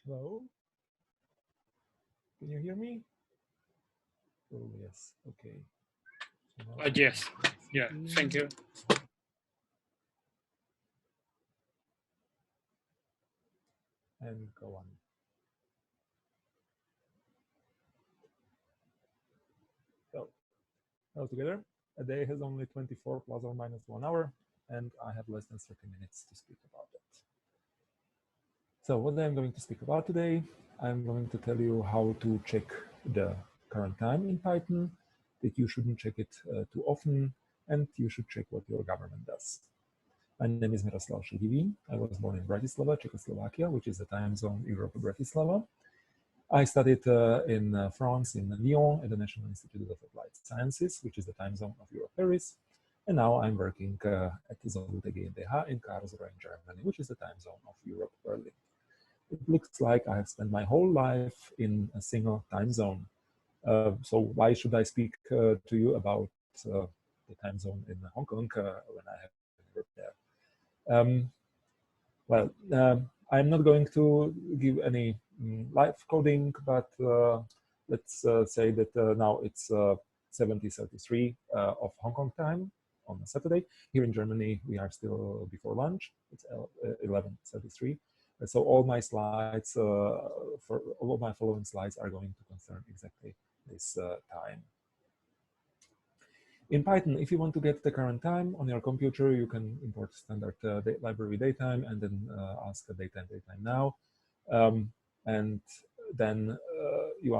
Hello? Can you hear me? Oh, yes. Okay. So Yes. Yeah. Thank you. And go on. So, altogether, a day has only 24 plus or minus 1 hour, and I have less than 30 minutes to speak about it. So what I'm going to speak about today, I'm going to tell you how to check the current time in Python, that you shouldn't check it too often, and you should check what your government does. My name is Miroslav Šedivý. I was born in Bratislava, Czechoslovakia, which is the time zone Europe Bratislava. I studied in France, in Lyon, at the National Institute of Applied Sciences, which is the time zone of Europe Paris. And now I'm working at the Zollute GmbH in Karlsruhe in Germany, which is the time zone of Europe Berlin. It looks like I have spent my whole life in a single time zone. So why should I speak to you about the time zone in Hong Kong when I have worked there? I'm not going to give any live coding, but let's say that now it's 7:33 of Hong Kong time on a Saturday. Here in Germany, we are still before lunch. It's 11:33. So all my slides, for all of my following slides are going to concern exactly this time. In Python, if you want to get the current time on your computer, you can import standard library datetime and then ask a datetime now. And then you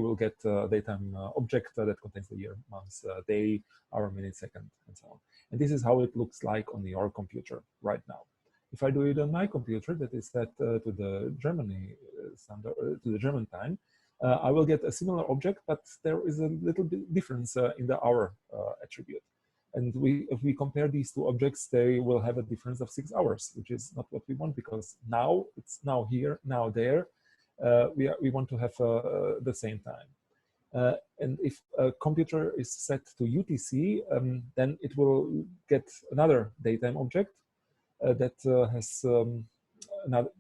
will get a datetime object that contains the year, month, day, hour, minute, second, and so on. And this is how it looks like on your computer right now. If I do it on my computer that is set to the Germany standard, to the German time, I will get a similar object, but there is a little bit difference in the hour attribute. And if we compare these two objects, they will have a difference of 6 hours, which is not what we want, because now it's now here, now there. We want to have the same time. And if a computer is set to UTC, then it will get another datetime object that has another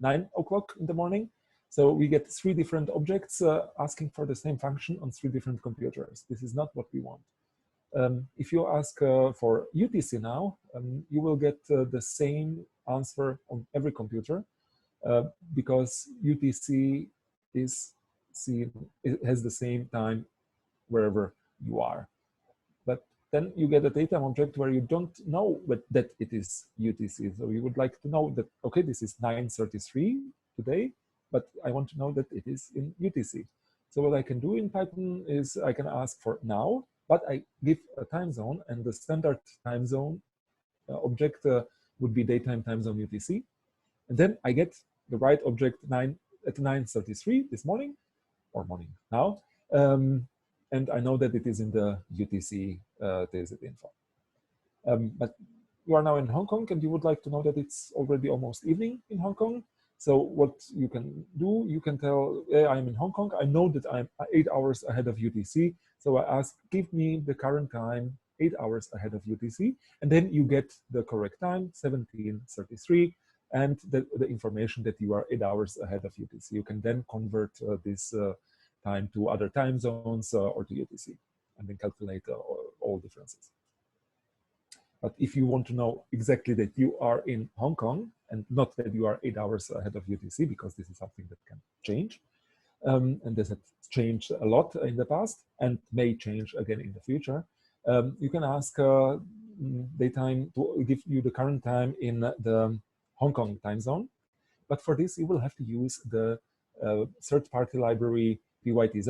9 o'clock in the morning. So we get 3 different objects asking for the same function on 3 different computers. This is not what we want. If you ask for UTC now, you will get the same answer on every computer because UTC has the same time wherever you are. But then you get a datetime object where you don't know that it is UTC. So you would like to know that, okay, this is 9:33 today, but I want to know that it is in UTC. So what I can do in Python is I can ask for now, but I give a time zone, and the standard time zone object would be datetime time zone UTC. And then I get the right object at 9:33 this morning, or morning now. And I know that it is in the UTC dissect info. But you are now in Hong Kong, and you would like to know that it's already almost evening in Hong Kong. So what you can do, you can tell, hey, I'm in Hong Kong. I know that I'm 8 hours ahead of UTC. So I ask, give me the current time 8 hours ahead of UTC. And then you get the correct time, 17:33, and the information that you are 8 hours ahead of UTC. You can then convert this time to other time zones or to UTC, and then calculate all differences. But if you want to know exactly that you are in Hong Kong and not that you are 8 hours ahead of UTC, because this is something that can change, and this has changed a lot in the past and may change again in the future, you can ask datetime to give you the current time in the Hong Kong time zone. But for this, you will have to use the third-party library pytz,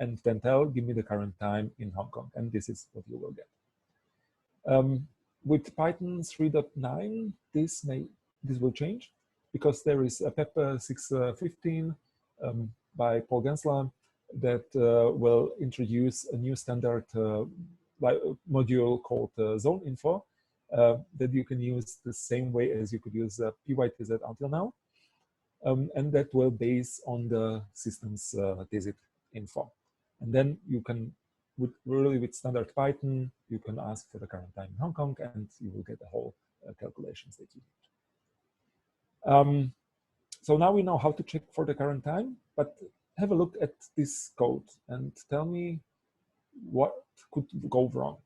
and then give me the current time in Hong Kong, and this is what you will get. With Python 3.9, this will change, because there is a PEP 615 by Paul Gensler that will introduce a new standard module called zone info that you can use the same way as you could use pytz until now. And that will base on the system's dissect info. And then you can, with standard Python, you can ask for the current time in Hong Kong, and you will get the whole calculations that you need. So now we know how to check for the current time, but have a look at this code and tell me what could go wrong.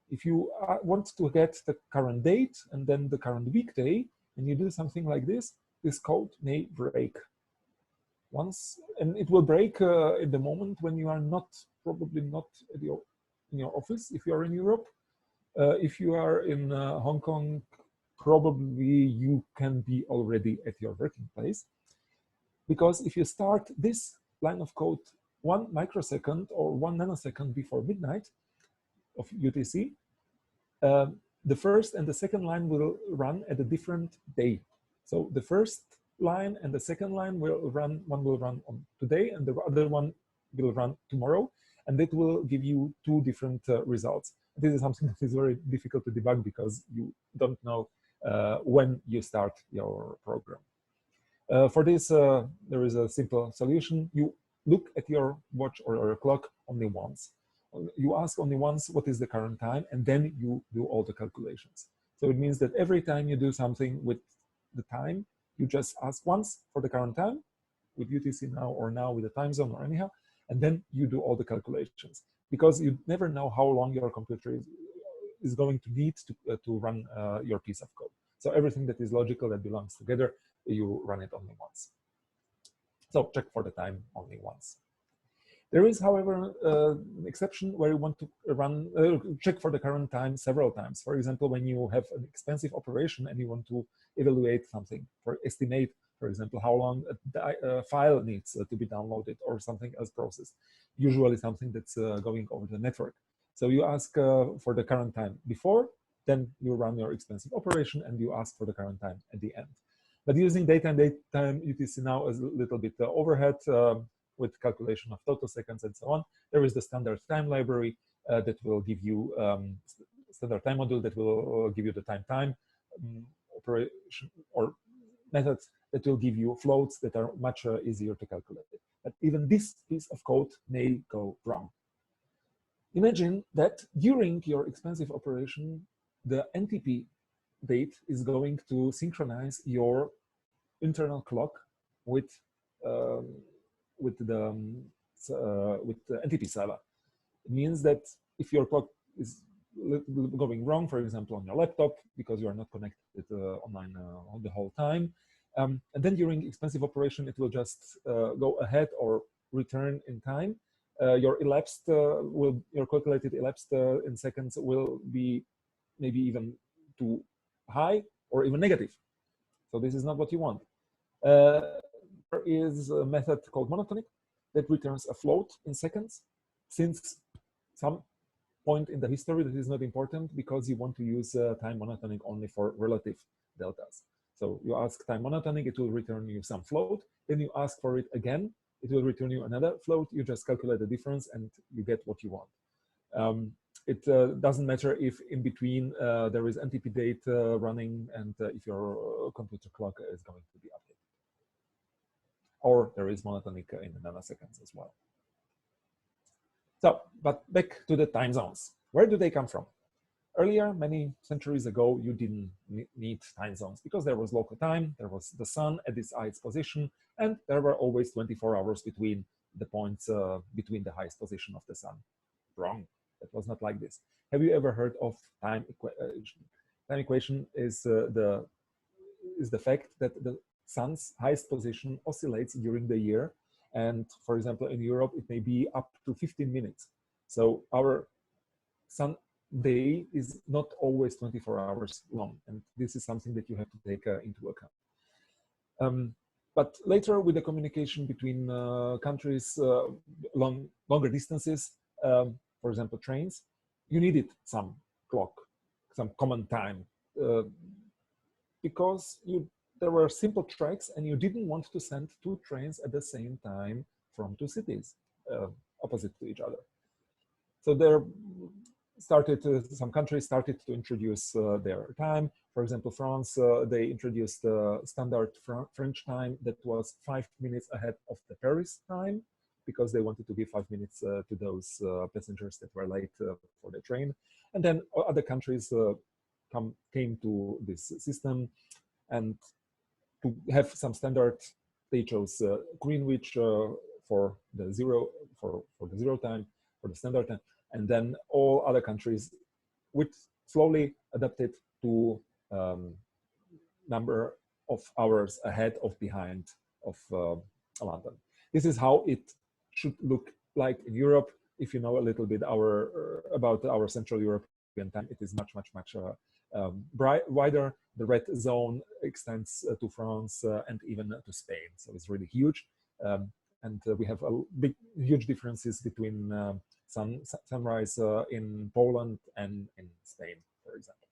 If you want to get the current date and then the current weekday, and you do something like this code may break. And it will break at the moment when you are probably not in your office, if you are in Europe. If you are in Hong Kong, probably you can be already at your working place. Because if you start this line of code 1 microsecond or 1 nanosecond before midnight of UTC, the first and the second line will run at a different day. So the first line and the second line will run, one will run on today and the other one will run tomorrow, and that will give you 2 different results. This is something that is very difficult to debug because you don't know when you start your program. For this, there is a simple solution. You look at your watch or your clock only once. You ask only once what is the current time, and then you do all the calculations. So it means that every time you do something with the time, you just ask once for the current time with UTC now or now with the time zone or anyhow, and then you do all the calculations, because you never know how long your computer is going to need to run your piece of code. So everything that is logical, that belongs together, you run it only once. So check for the time only once. There is, however, an exception where you want to run check for the current time several times. For example, when you have an expensive operation and you want to evaluate something, or estimate, for example, how long a file needs to be downloaded or something else processed, usually something that's going over the network. So you ask for the current time before, then you run your expensive operation and you ask for the current time at the end. But using datetime UTC now is a little bit overhead with calculation of total seconds and so on. There is the standard time library that will give you standard time module that will give you the time operation or methods that will give you floats that are much easier to calculate. But even this piece of code may go wrong. Imagine that during your expensive operation, the NTP date is going to synchronize your internal clock with the NTP server. It means that if your clock is going wrong, for example, on your laptop, because you are not connected online the whole time, and then during expensive operation, it will just go ahead or return in time. Your calculated elapsed in seconds will be maybe even too high or even negative. So this is not what you want. There is a method called Monotonic that returns a float in seconds, since some point in the history that is not important, because you want to use time monotonic only for relative deltas. So you ask time monotonic, it will return you some float. Then you ask for it again, it will return you another float. You just calculate the difference and you get what you want. It doesn't matter if in between there is NTP date running and if your computer clock is going to be updated. Or there is monotonic in nanoseconds as well. So, but back to the time zones. Where do they come from? Earlier, many centuries ago, you didn't need time zones because there was local time, there was the sun at its highest position, and there were always 24 hours between the points between the highest position of the sun. Wrong. It was not like this. Have you ever heard of time equation? Time equation is the fact that the sun's highest position oscillates during the year, and for example in Europe it may be up to 15 minutes. So our sun day is not always 24 hours long, and this is something that you have to take into account. But later, with the communication between countries, longer distances, for example trains, you needed some clock, some common time, because there were simple tracks and you didn't want to send 2 trains at the same time from 2 cities opposite to each other. So some countries started to introduce their time. For example, France, they introduced standard French time that was 5 minutes ahead of the Paris time, because they wanted to give 5 minutes to those passengers that were late for the train. And then other countries came to this system, and to have some standard, they chose Greenwich for the zero time, for the standard time, and then all other countries would slowly adapted to number of hours ahead of behind of London. This is how it should look like in Europe. If you know a little bit about our Central European time, it is much wider. The red zone extends to France and even to Spain, so it's really huge. And we have huge differences between sunrise in Poland and in Spain, for example.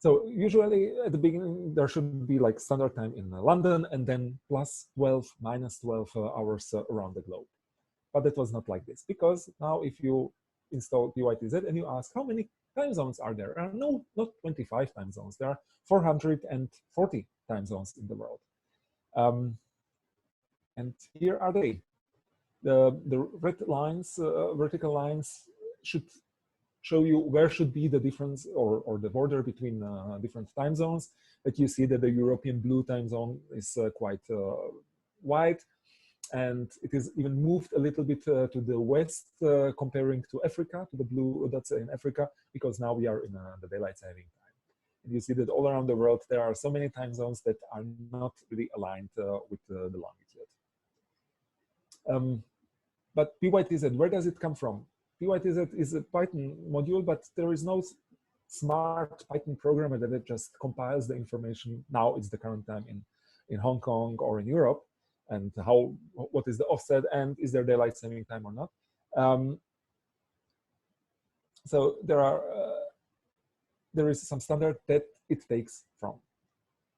So usually at the beginning, there should be like standard time in London and then plus 12, minus 12 hours around the globe. But it was not like this, because now if you install pytz and you ask how many time zones are there are no, not 25 time zones, there are 440 time zones in the world. And here are they. The red lines, vertical lines, should show you where should be the difference or the border between different time zones. But you see that the European blue time zone is quite wide, and it is even moved a little bit to the west comparing to Africa, to the blue that's in Africa, because now we are in the daylight saving time. And you see that all around the world there are so many time zones that are not really aligned with the longitude. But pytz, where does it come from? pytz is a Python module, but there is no smart Python programmer that it just compiles the information. Now it's the current time in Hong Kong or in Europe, and what is the offset, and is there daylight saving time or not? So there is some standard that it takes from.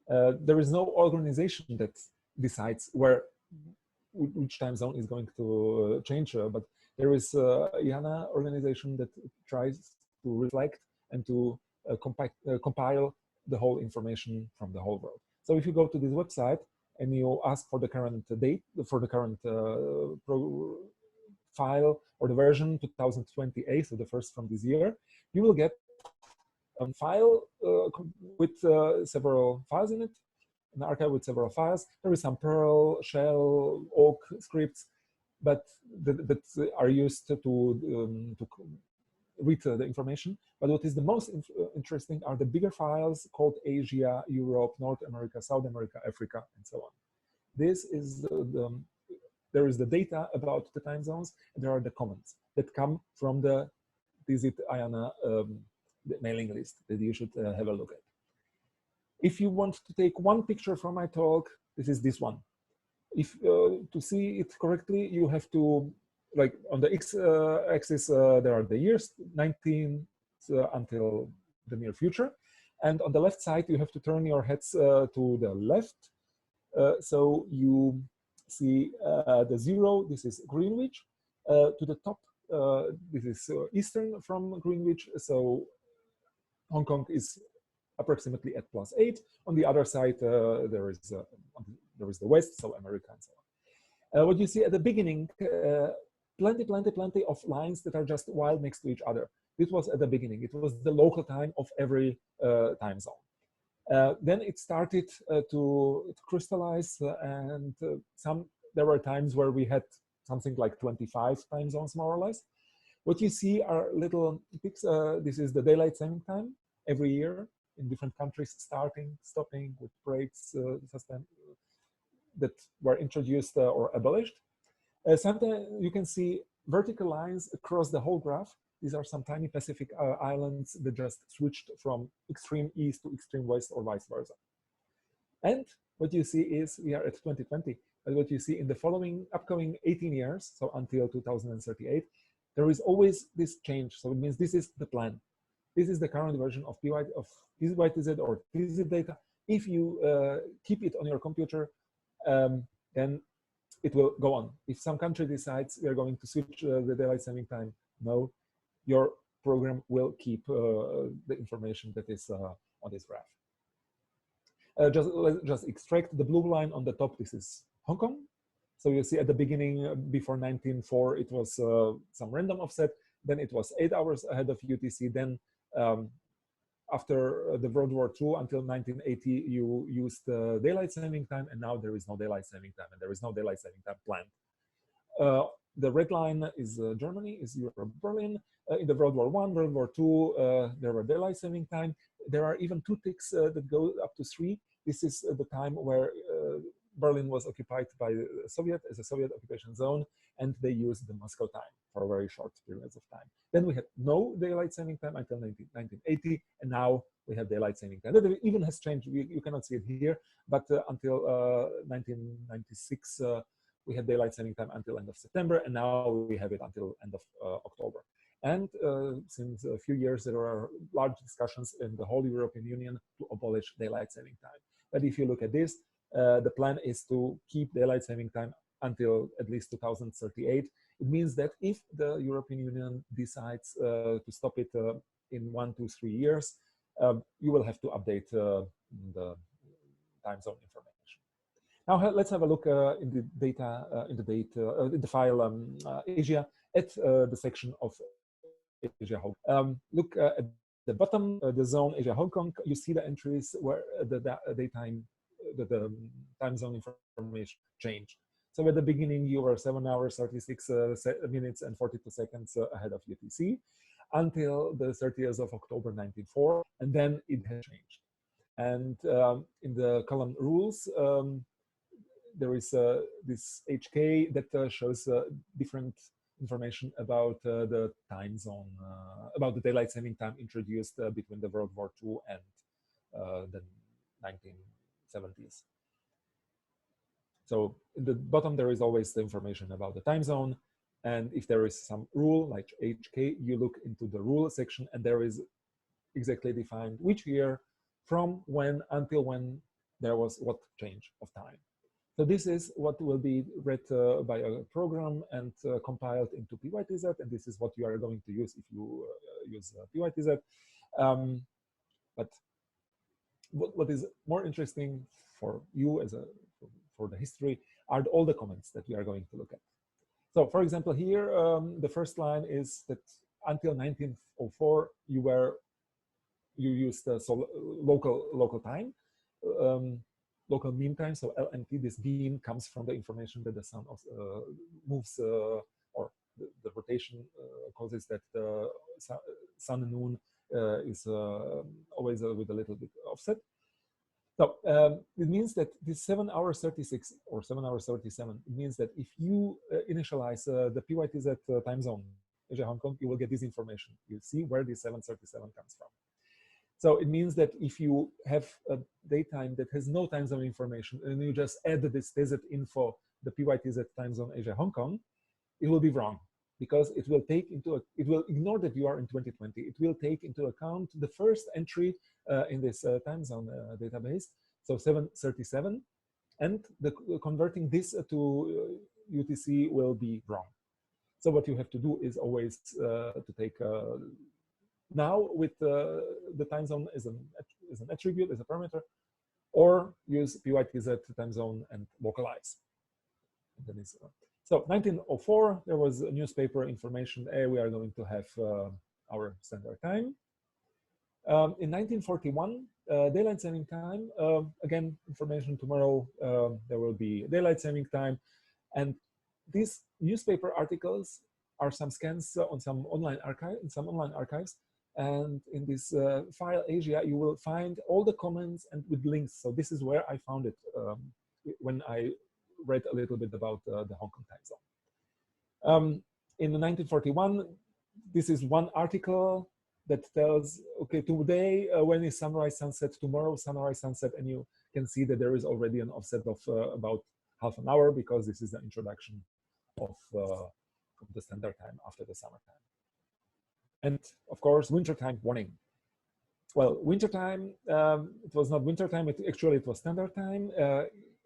There is no organization that decides which time zone is going to change, but there is a IANA organization that tries to reflect and to compile the whole information from the whole world. So if you go to this website and you ask for the current date, for the current file or the version 2028, so the first from this year, you will get a file with several files in it, an archive with several files. There is some Perl, Shell, Awk scripts, but that are used to read the information. But what is the most interesting are the bigger files called Asia, Europe, North America, South America, Africa, and so on. This is there is the data about the time zones, and there are the comments that come from the Visit IANA mailing list that you should have a look at. If you want to take one picture from my talk, this is this one. If to see it correctly, you have to, like on the x-axis, there are the years, 19 until the near future. And on the left side, you have to turn your heads to the left. So you see the 0, this is Greenwich. To the top, this is Eastern from Greenwich. So Hong Kong is approximately at +8. On the other side, there is the West, so America and so on. What you see at the beginning, plenty of lines that are just wild next to each other. This was at the beginning. It was the local time of every time zone. Then it started to crystallize, and there were times where we had something like 25 time zones, more or less. What you see are little peaks. This is the daylight saving time every year in different countries, starting, stopping with breaks that were introduced or abolished. Sometimes you can see vertical lines across the whole graph. These are some tiny Pacific islands that just switched from extreme east to extreme west or vice versa. And what you see is we are at 2020, but what you see in the upcoming 18 years, so until 2038, there is always this change. So it means this is the plan. This is the current version of pytz or tz data. If you keep it on your computer, then it will go on. If some country decides we are going to switch the daylight saving time, no, your program will keep the information that is on this graph. Let's just extract the blue line on the top. This is Hong Kong. So you see at the beginning, before 1904, it was some random offset. Then it was 8 hours ahead of UTC. Then after the World War II until 1980, you used daylight saving time, and now there is no daylight saving time, and there is no daylight saving time planned. The red line is Germany, is Europe, Berlin. In the World War I, World War II, there were daylight saving time. There are even 2 ticks that go up to 3. This is the time where Berlin was occupied by the Soviet as a Soviet occupation zone, and they used the Moscow time for very short periods of time. Then we had no daylight saving time until 1980, and now we have daylight saving time. That even has changed. You cannot see it here, but until 1996, we had daylight saving time until end of September, and now we have it until end of October. And since a few years, there are large discussions in the whole European Union to abolish daylight saving time. But if you look at this, the plan is to keep daylight saving time until at least 2038. It means that if the European Union decides to stop it in 1 to 3 years, you will have to update the time zone information. Now let's have a look in the data, in the file Asia at the section of Asia. Look at the bottom, the zone Asia Hong Kong. You see the entries where the time zone information changed. So at the beginning, you were 7 hours, 36 minutes, and 42 seconds ahead of UTC until the 30th of October 1904, and then it has changed. And in the column rules, there is this HK that shows different information about the time zone, about the daylight saving time introduced between the World War II and the 1970s. So in the bottom, there is always the information about the time zone. And if there is some rule like HK, you look into the rule section, and there is exactly defined which year, from when until when there was what change of time. So this is what will be read by a program and compiled into pytz, and this is what you are going to use if you use pytz. But what is more interesting for you as for the history are all the comments that we are going to look at. So, for example, here the first line is that until 1904 you used local time, local mean time. So LMT, this beam comes from the information that the sun moves, or the rotation causes that the sun and moon is always with a little bit offset. So it means that this 7 hours 36 or 7 hours 37, it means that if you initialize the pytz time zone, Asia Hong Kong, you will get this information. You see where this 737 comes from. So it means that if you have a daytime that has no time zone information and you just add this dz info, the pytz time zone Asia Hong Kong, it will be wrong, because it will it will ignore that you are in 2020. It will take into account the first entry in this time zone database, so 737, and converting this to UTC will be wrong. So what you have to do is always to take now with the time zone as an attribute, as a parameter, or use pytz time zone and localize. And then it's, so 1904, there was a newspaper information, we are going to have our standard time. In 1941, daylight saving time, again, information tomorrow, there will be daylight saving time. And these newspaper articles are some scans on some online archives. And in this file Asia, you will find all the comments and with links. So this is where I found it when I read a little bit about the Hong Kong time zone. In 1941, this is one article that tells, okay, today when is sunrise sunset, tomorrow sunrise sunset, and you can see that there is already an offset of about half an hour, because this is the introduction of the standard time after the summertime. And of course, wintertime warning. Well, wintertime, it was not wintertime, actually it was standard time.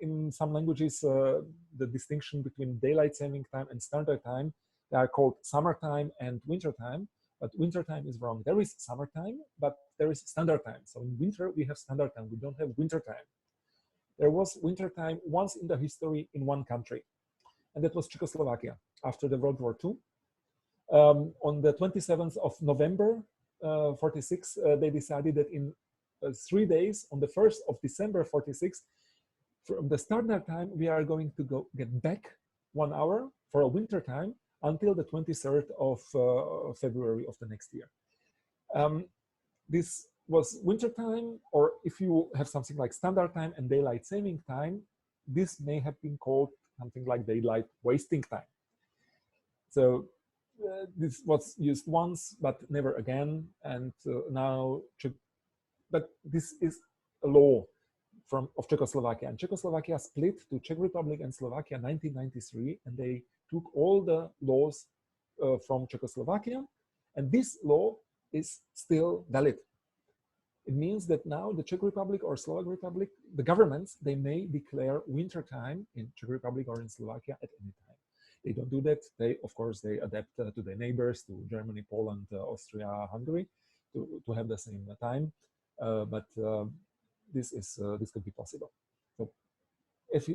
In some languages, the distinction between daylight saving time and standard time, they are called summertime and wintertime, but wintertime is wrong. There is summertime, but there is standard time. So in winter, we have standard time, we don't have wintertime. There was wintertime once in the history in one country, and that was Czechoslovakia after the World War II. On the 27th of November, 46, they decided that in 3 days, on the 1st of December 46, from the standard time, we are going to get back 1 hour for a winter time until the 23rd of February of the next year. This was winter time, or if you have something like standard time and daylight saving time, this may have been called something like daylight wasting time. So this was used once, but never again. And now, but this is a law of Czechoslovakia. And Czechoslovakia split to Czech Republic and Slovakia in 1993, and they took all the laws from Czechoslovakia, and this law is still valid. It means that now the Czech Republic or Slovak Republic, the governments, they may declare winter time in Czech Republic or in Slovakia at any time. They don't do that. They, of course, they adapt to their neighbors, to Germany, Poland, Austria, Hungary, to have the same time. But this could be possible. So,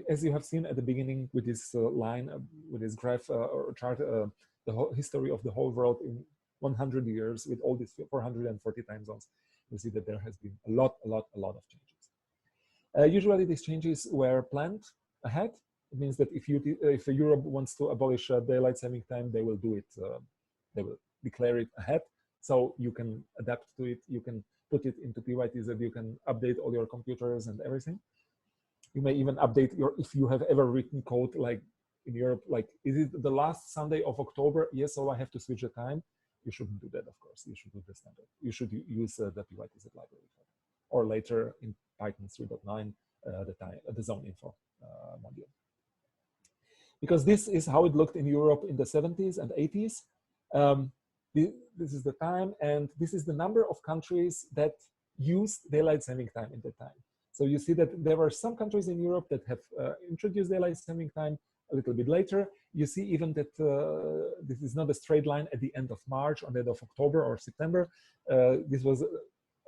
as you have seen at the beginning with this line, with this graph or chart, the whole history of the whole world in 100 years with all these 440 time zones, you see that there has been a lot of changes. Usually these changes were planned ahead. It means that if Europe wants to abolish daylight saving time, they will do it. They will declare it ahead, so you can adapt to it. You can put it into pytz. You can update all your computers and everything. You may even update if you have ever written code like in Europe, like, is it the last Sunday of October? Yes, so I have to switch the time. You shouldn't do that, of course. You should do the standard. You should use the pytz library for that. Or later in Python 3.9, the zone info module. Because this is how it looked in Europe in the 70s and 80s. This is the time, and this is the number of countries that used daylight saving time in that time. So you see that there were some countries in Europe that have introduced daylight saving time a little bit later. You see even that this is not a straight line at the end of March or the end of October or September. This was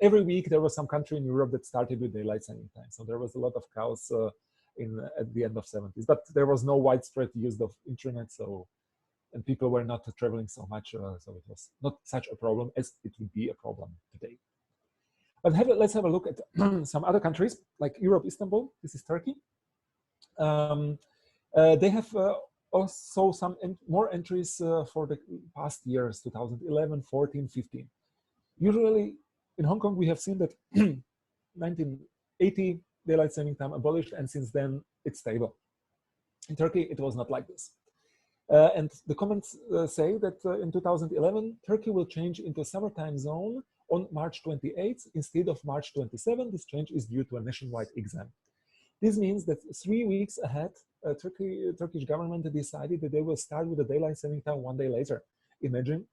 every week there was some country in Europe that started with daylight saving time. So there was a lot of chaos at the end of 70s, but there was no widespread use of internet, and people were not traveling so much, so it was not such a problem as it would be a problem today. But let's have a look at some other countries, like Europe, Istanbul. This is Turkey. They have also some more entries for the past years, 2011, 14, 15. Usually in Hong Kong, we have seen that 1980, daylight saving time abolished, and since then it's stable. In Turkey, it was not like this. And the comments say that in 2011, Turkey will change into summer time zone on March 28th instead of March 27th. This change is due to a nationwide exam. This means that 3 weeks ahead, Turkish government decided that they will start with the daylight saving time 1 day later. Imagine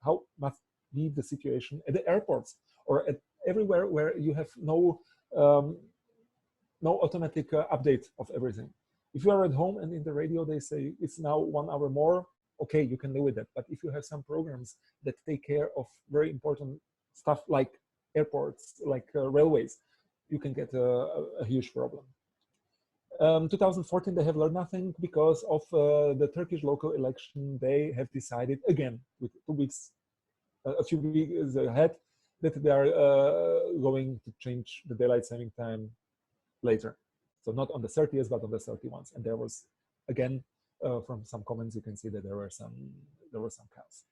how must be the situation at the airports or at everywhere where you have no automatic update of everything. If you are at home and in the radio they say it's now 1 hour more, okay, you can live with that. But if you have some programs that take care of very important stuff like airports, like railways, you can get a huge problem. 2014, they have learned nothing because of the Turkish local election. They have decided again with 2 weeks, a few weeks ahead, that they are going to change the daylight saving time later. So not on the 30th, but on the 31st. And there was, again, from some comments, you can see that there was some chaos.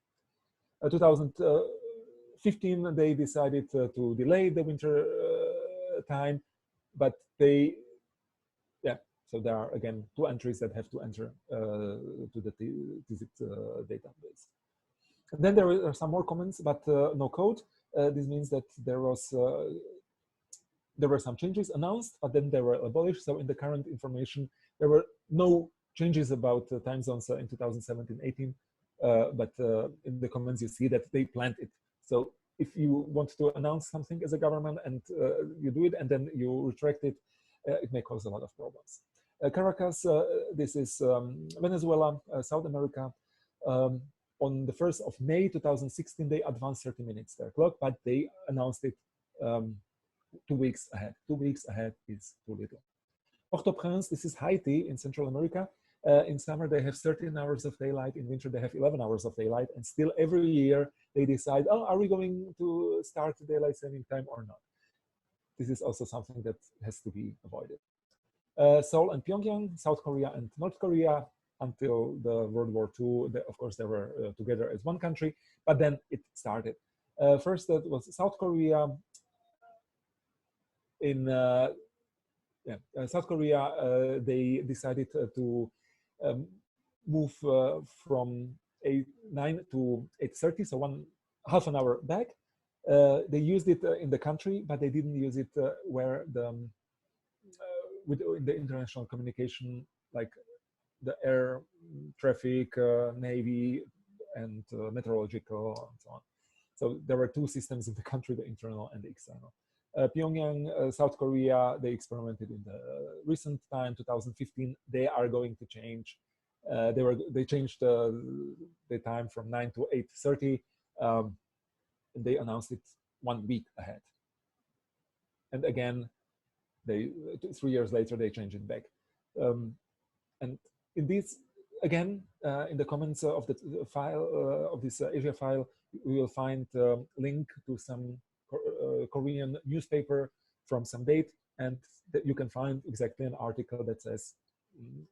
2015, they decided to delay the winter time, but so there are again 2 entries that have to enter to the dissect database. And then there are some more comments, but no code. This means that there were some changes announced, but then they were abolished. So in the current information, there were no changes about time zones in 2017-18, but in the comments you see that they planned it. So if you want to announce something as a government and you do it and then you retract it, it may cause a lot of problems. Caracas, this is Venezuela, South America. On the 1st of May 2016, they advanced 30 minutes their clock, but they announced it 2 weeks ahead. 2 weeks ahead is too little. Port-au-Prince, this is Haiti in Central America. In summer, they have 13 hours of daylight. In winter, they have 11 hours of daylight. And still every year, they decide, oh, are we going to start daylight saving time or not? This is also something that has to be avoided. Seoul and Pyongyang, South Korea and North Korea, until the World War II, of course, they were together as one country, but then it started. First, that was South Korea. In South Korea, they decided to move from 9 to 8:30, so half an hour back. They used it in the country, but they didn't use it where with the international communication, like the air traffic, navy, and meteorological, and so on. So there were two systems in the country, the internal and the external. Pyongyang, South Korea, they experimented in the recent time, 2015. They are going to change. They changed the time from 9 to 8:30. They announced it 1 week ahead. And again, 3 years later, they changed it back. And in this, again, in the comments of the file, of this Asia file, we will find a link to some Korean newspaper from some date, and that you can find exactly an article that says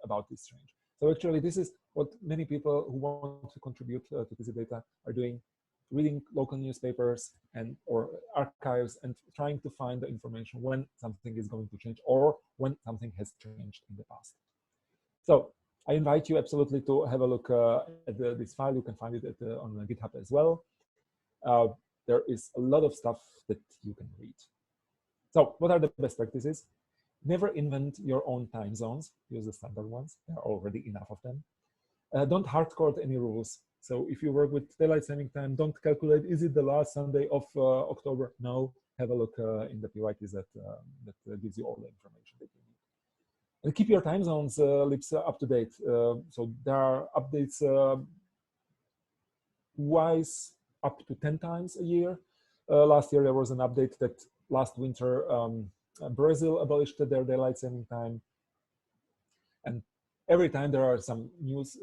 about this change. So actually, this is what many people who want to contribute to this data are doing, reading local newspapers and or archives and trying to find the information when something is going to change or when something has changed in the past. So I invite you absolutely to have a look at this file. You can find it on GitHub as well. There is a lot of stuff that you can read. So what are the best practices? Never invent your own time zones. Use the standard ones. There are already enough of them. Don't hardcode any rules. So if you work with daylight saving time, don't calculate, is it the last Sunday of October? No, have a look in the PyTz that gives you all the information that you need. And keep your time zones libs up to date. So there are updates wise up to 10 times a year. Last year, there was an update that last winter, Brazil abolished their daylight saving time. And every time there are some news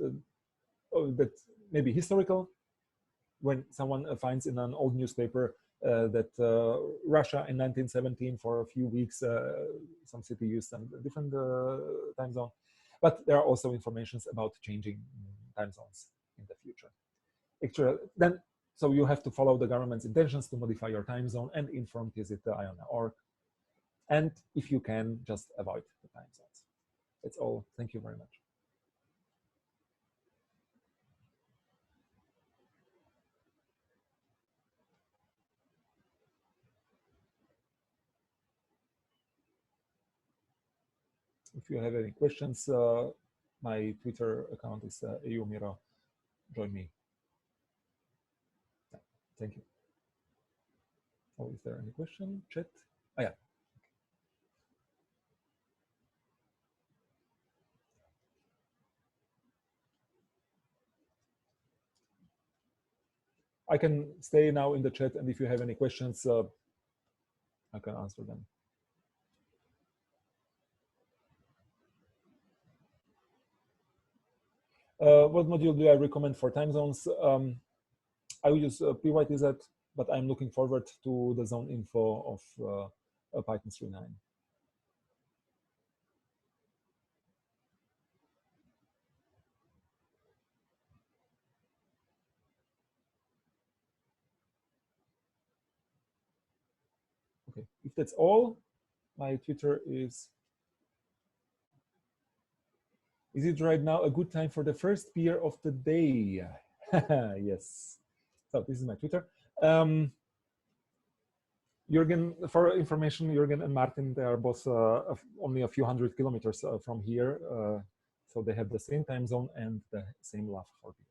that may be historical, when someone finds in an old newspaper that Russia in 1917 for a few weeks, some city used some different time zone. But there are also informations about changing time zones in the future. Actually, then, so you have to follow the government's intentions to modify your time zone and inform tz@iona.org. And if you can, just avoid the time zones. That's all. Thank you very much. If you have any questions, my Twitter account is eumiro. Join me. Thank you. Oh, is there any question? Chat? Oh, yeah. I can stay now in the chat, and if you have any questions, I can answer them. What module do I recommend for time zones? I will use pytz, but I'm looking forward to the zone info of Python 3.9. Okay, if that's all, my Twitter is it right now a good time for the first beer of the day? Yes. So this is my Twitter. Jürgen, for information, Jürgen and Martin, they are both only a few hundred kilometers from here. So they have the same time zone and the same love for beer.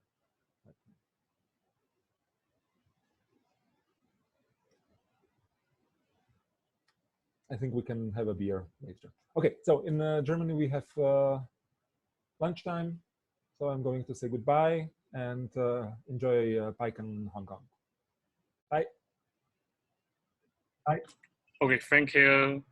I think we can have a beer later. Okay, so in Germany, we have lunchtime. So I'm going to say goodbye and enjoy PyCon Hong Kong. Bye. Bye. Okay, thank you.